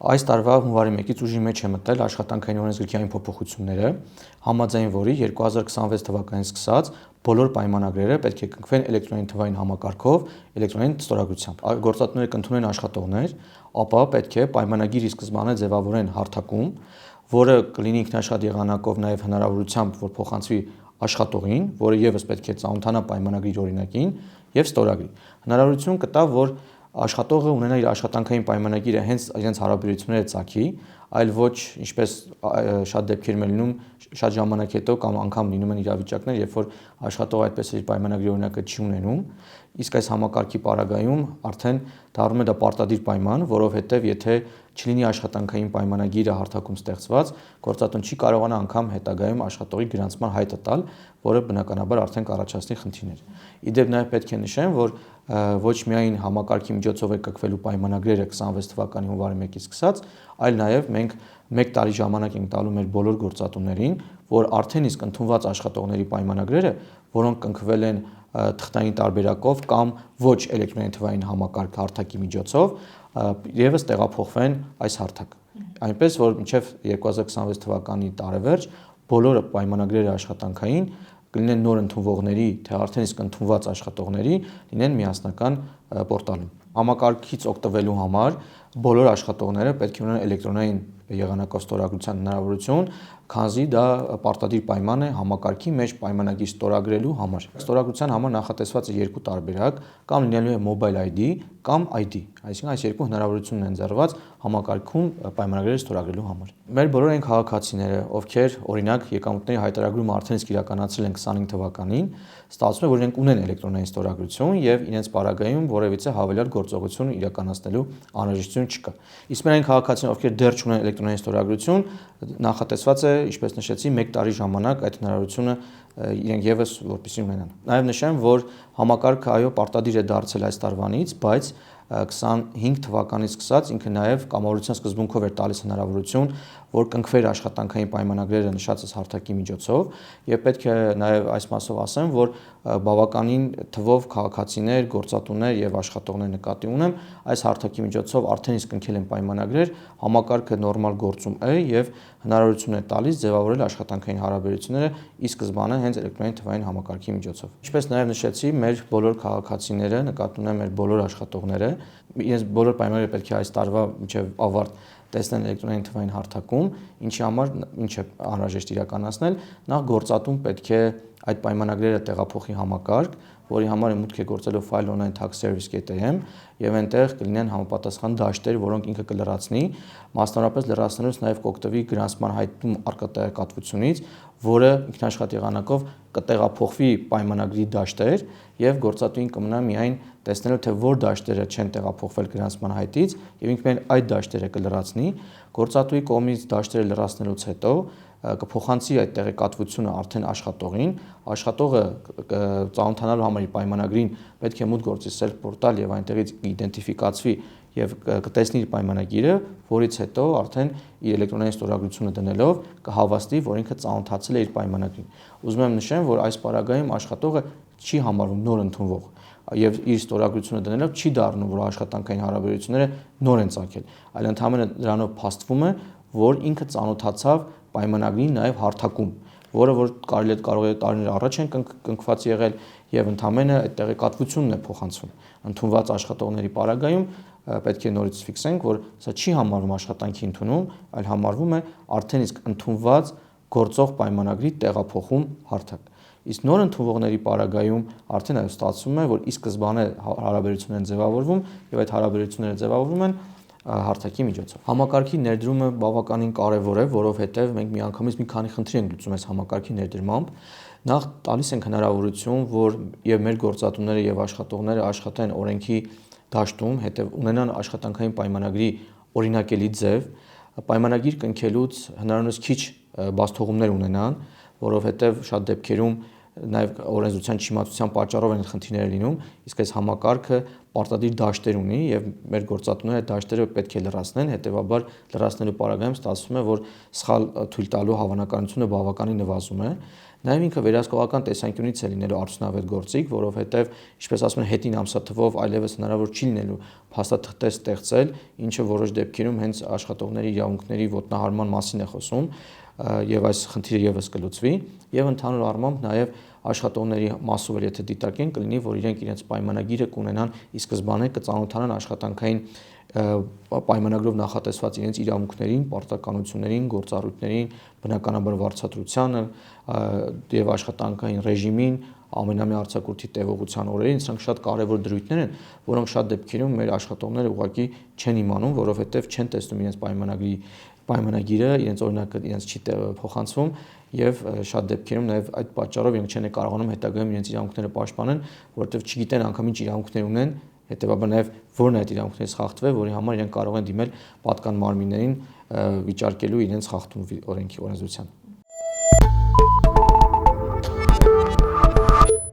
Այս տարվա հունվարի 1-ից ուժի մեջ է մտել աշխատանքային օրենսգրքի այն փոփոխությունները, համաձայն որի 2026 թվականից սկսած բոլոր պայմանագրերը պետք է կնքվեն էլեկտրոնային թվային համակարգով, էլեկտրոնային ստորագրությամբ։ Գործատուները կընդունեն աշխատողներ, ապա պետք է պայմանագիրի սկզբանե ձևավորեն հարթակում, որը կլինի ինքնաշխատ եղանակով նաև հնարավորությամբ, որ փոխանցվի աշխատողին, որը ևս պետք է ծանոթանա պայմանագրի օրինակին եւ ստորագրի։ Հնարավորություն կտա, որ աշխատողը ունենա իր աշխատանքային պայմանագիրը հենց իրենց հարաբերությունները ծագի, այլ ոչ ինչպես շատ դեպքերում է լինում, շատ ժամանակ հետո կամ անգամ լինում են իրավիճակներ, երբ որ աշխատողը այդպես իր պայմանագրի օրինակը չի ունենում, իսկ այս համակարգի պարագայում արդեն դառնում է դա պարտադիր պայման, որովհետև եթե չլինի աշխատանքային պայմանագիրը հարթակում ստեղծված, գործատուն չի կարողանա անգամ հետագայում աշխատողի գրանցման հայտը տալ, որը բնականաբար արդեն կառաջացնի խնդիրներ։ Իդեպ նաև պետք է նշեմ, որ ոչ միայն համակարգի միջոցով է կնքվելու պայմանագրերը 26 թվականի հունվարի 1-ից սկսած, այլ նաև մենք 1 տարի ժամանակ ենք տալու մեր բոլոր գործատուներին, որ արդեն իսկ ընդունված աշխատողների պայմանագրերը, որոնք կնքվել են թղթային տարբերակով կամ ոչ էլեկտրոնային թվային համակարգ հարթակի միջոցով, ևս տեղափոխվեն այս հարթակ։ Այնպես որ մինչև 2026 թվականի տարեվերջ բոլոր պայմանագրերը աշխատանքային կլինեն նոր ընդունվողների, թե արդեն իսկ ընդունված աշխատողների լինեն միասնական պորտալում։ Համակարգից օգտվելու համար բոլոր աշխատողները պետք է ունենան էլեկտրոնային եղանակով ստորագրության հնարավորություն, քանզի դա պարտադիր պայման է համակարգի մեջ պայմանագիր ստորագրելու համար։ Ստորագրության համար նախատեսված է 2 տարբերակ, կամ լինելու է Mobile ID կամ ID, այսինքն այս երկու հնարավորությունն են ընձեռված համակարգում պայմանագրերը ստորագրելու համար։ Մեր բոլոր այն քաղաքացիները, ովքեր օրինակ եկամուտների հայտարարումը արդեն իսկ իրականացրել են 25 թվականին, ստացվում է, որ իրենք ունեն էլեկտրոնային ստորագրություն եւ իրենց պարագայում որևիցե հավելյալ գործողություն իրականացնելու անհրաժեշտություն չկա։ Իսկ մեր այն քաղաքացիներ, ովքեր դեռ չունեն էլեկտրոնային ստորագրություն, նախատեսված է, ինչպես նշեցի, 1 տարի ժամանակ այդ հնարավորությունը իրենք եւս որպեսզի ունենան։ Նաեւ նշեմ, որ համակարգը այո պարտադիր է դարձել այս տարվանից, բայց 25 թվականից սկսած ինքը նաև կամավորության սկզբունքով էր տալիս հնարավորություն, որ կնքվեր աշխատանքային պայմանագրերը նշածս հարթակի միջոցով, եւ պետք է նաև այս մասով ասեմ, որ բավականին թվով քաղաքացիներ, գործատուներ եւ աշխատողներ նկատի ունեմ, այս հարթակի միջոցով արդեն իսկ կնքել են պայմանագրեր, համակարգը նորմալ գործում է եւ հնարավորություն է տալիս ձևավորել աշխատանքային հարաբերությունները ի սկզբանե հենց էլեկտրոնային թվային համակարգի միջոցով։ Ինչպես նաև նշեցի, մեր բոլոր քաղաքացիները, նկատի ունեմ մեր բոլոր աշխատողները, իրենց բոլոր պայմանները պետք է այս տարվա մինչև ավարտ տեսնեն էլեկտրոնային թվային հարթակում, ինչի համար ինչ է անհրաժեշտ իրականացնել, նախ գործատուն պետք է այդ պայմանագրերը տեղափոխի համակարգ, որի համար մուտք է գործելով fileonline.taxservice.am եւ այնտեղ կլինեն համապատասխան դաշտեր, որոնք ինքը կլրացնի, մասնավորապես լրացնելուց նաեւ կօգտվի գրանցման հայտում առկա տեղեկատվությունից, որը ինքնաշխատ եղանակով կտեղափոխվի պայմանագրի դաշտեր եւ գործատուին կմնա միայն տեսնելու թե որ դաշտերը չեն տեղափոխվել գրանցման հայտից եւ ինքը միայն այդ դաշտերը կլրացնի, գործատուի կողմից դաշտերը լրացնելուց հետո կփոխանցի այդ տեղեկատվությունը արդեն աշխատողին, աշխատողը ծանոթանալու համար իր պայմանագրին պետք է մուտք գործի self portal եւ այնտեղից իդենտիֆիկացվի եւ կտեսնի իր պայմանագիրը, որից հետո արդեն իր էլեկտրոնային ստորագրությունը դնելով կհավաստի, որ ինքը ծանոթացել է իր պայմանագրին։ Ուզում եմ նշեմ, որ այս պարագայում աշխատողը չի համարվում նոր ընդունվող եւ իր ստորագրությունը դնելով չի դառնում, որ աշխատանքային հարաբերությունները նոր են ծագել, այլ ընդհանրապես դրանով փաստվում է, որ ինքը ծանոթացավ պայմանագրին նաեւ հարթակում, որը որ կարող է տարիներ առաջ են կնքված եղել եւ ընդհանրապես այդ տեղեկատվությունն է փոխանցվում։ Ընդունված աշխատողների պարագայում պետք է նորից ֆիքսենք, որ սա չի համարվում աշխատանքի ընդունում, այլ համարվում է արդեն իսկ ընդունված գործող պայմանագրի տեղափոխում հարթակ։ Իսկ նոր ընդունվողների պարագայում արդեն այո ստացվում է, որ ի սկզբանե հարաբերություններ են ձևավորվում եւ այդ հարաբերությունները ձևավորվում են հարթակի միջոցով։ Համակարգի ներդրումը բավականին կարևոր է, որովհետև մենք միանգամից մի քանի խնդիր ենք լուծում այս համակարգի ներդրմամբ։ Նախ տալիս ենք հնարավորություն, որ եւ մեր գործատուները եւ աշխատողները աշխատեն օրենքի դաշտում, հետո ունենան աշխատանքային պայմանագրի օրինակելի ձև, պայմանագիր կնքելուց հնարավորինս քիչ բացթողումներ ունենան, որովհետև շատ դեպքերում նաև օրենսդրության չիմացության պատճառով են խնդիրները լինում, իսկ այս համակարգը պարտադիր դաշտեր ունի եւ մեր գործատուները այդ դաշտերը պետք է լրացնեն, հետեւաբար լրացնելու պարագայում ստացվում է, որ սխալ թույլ տալու հավանականությունը բավականին նվազում է։ Նաև ինքը վերահսկողական տեսանկյունից է լինելու արդյունավետ գործիք, որովհետև, ինչպես ասում են, հետին ամսաթվով այլևս հնարավոր չի լինելու փաստաթղթեր ստեղծել, ինչը որոշ դեպքերում հենց աշխատողների իրավունքների ոտնահարման մասին է խոսում, եւ այս խնդիրը եւս կլուծվի, եւ ընդհանուր առմամբ նաև աշխատողների մասով էլ եթե դիտարկեն, կլինի, որ իրենք իրենց պայմանագիրը կունենան ի սկզբանե կծանոթանան աշխատանքային պայմանագրով նախատեսված իրենց իրավունքներին, պարտականություններին, գործառույթներին, բնականաբար վարձատրությանը եւ աշխատանքային ռեժիմին, ամենամյա արձակուրդի տևողության օրերին, սրանք շատ կարևոր դրույթներ են, որոնք շատ դեպքերում մեր աշխատողները ուղղակի չեն իմանում, որովհետեւ չեն տեսնում իրենց պայմանագիրը, իրենց օրինակը իրենց չի փոխանցվում եւ շատ դեպքերում նաեւ այդ պատճառով իրենք չեն կարողանում հետագայում իրենց իրավունքները պաշտպանել, որովհետեւ չգիտեն անգամ ինչ իրավունքներ ունեն, հետեւաբար նաեւ որն է այդ իրավունքներից խախտվել, որի համար իրենք կարող են դիմել պատկան մարմիններին վիճարկելու իրենց խախտում օրենքի օրենսդրության։